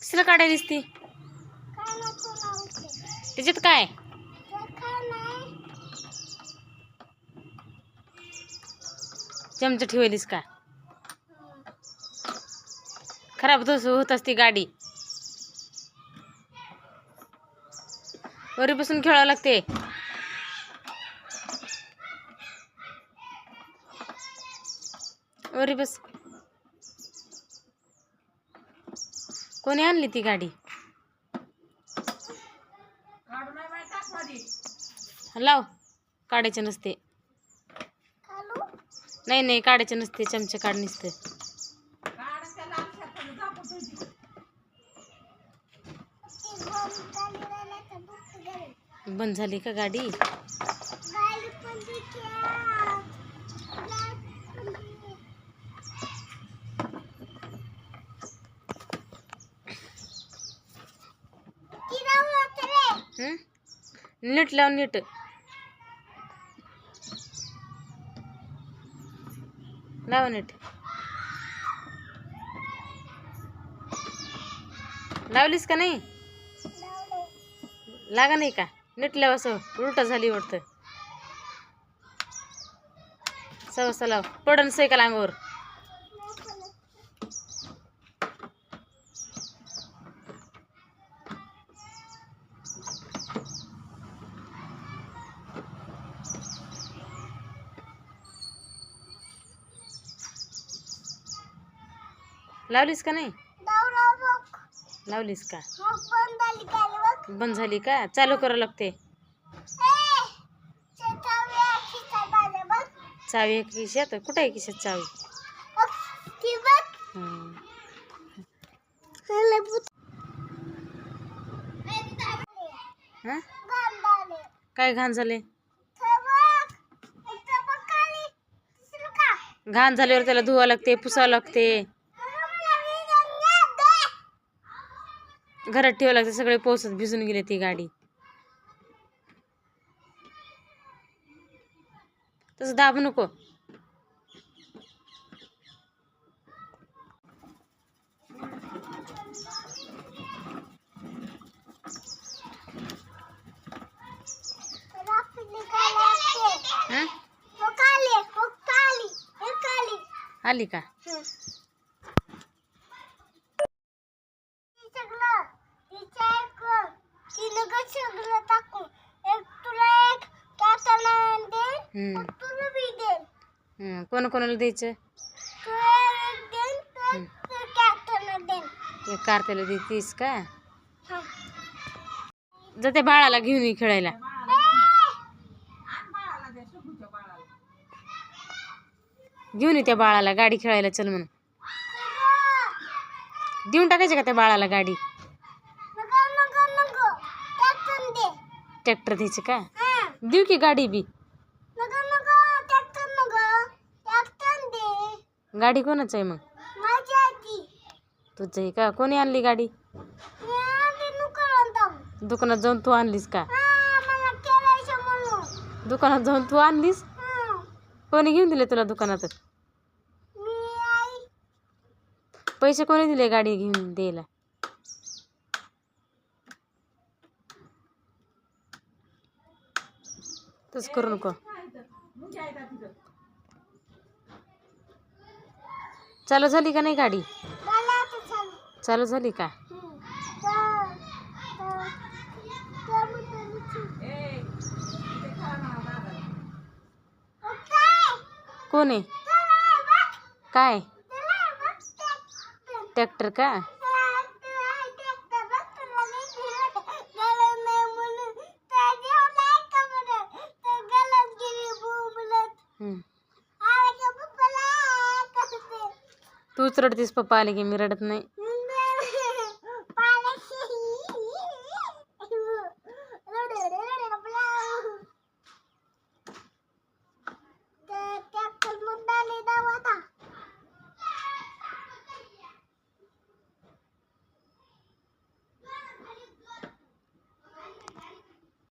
कसलं काढायला दिसती त्याच्यात काय चमचा ठेवलीस का खराब होत असती गाडी वरी बसून खेळावं लागते वरी बस कोणी आणली ती गाडी लाव काढायचे नसते नाही नाही काढायचे नसते चमचे काढ नसते बंद झाली का गाडी नीट लाव नीट लाव नीट लावलीस का नाही लागा नाही का नीट लाव असं उलट झाली वाटतं सवस लाव पडन सायकल अंगावर लावलीस का नाही लावलीस का बंद झाली का चालू करावं लागते चावी आहे खिशात कुठे आहे खिशात चावी हा काय घाण झाले घाण झाल्यावर त्याला धुवा लागते पुसावं लागते घरात ठेवावं लागते सगळे पावसात भिजून गेले ती गाडी तसं दाबू नको आली का कोण कोणाला द्यायचं कार्त्याला देतीस का जाते बाळाला घेऊन ये खेळायला घेऊन ये त्या बाळाला गाडी खेळायला चल म्हणून देऊन टाकायचे का त्या बाळाला गाडी ट्रॅक्टर द्यायचे का देऊ की गाडी बी गाडी कोणाच आहे मग तुझं आहे का कोणी आणली गाडी दुकानात जाऊन तू आणलीस का दुकानात जाऊन तू आणलीस कोणी घेऊन दिले तुला दुकानात पैसे कोणी दिले गाडी घेऊन द्यायला तसं करू नको चालू झाली का नाही गाडी चालू झाली का कोण आहे काय ट्रॅक्टर का तूच रडतीस पप्पा आले की मी रडत नाही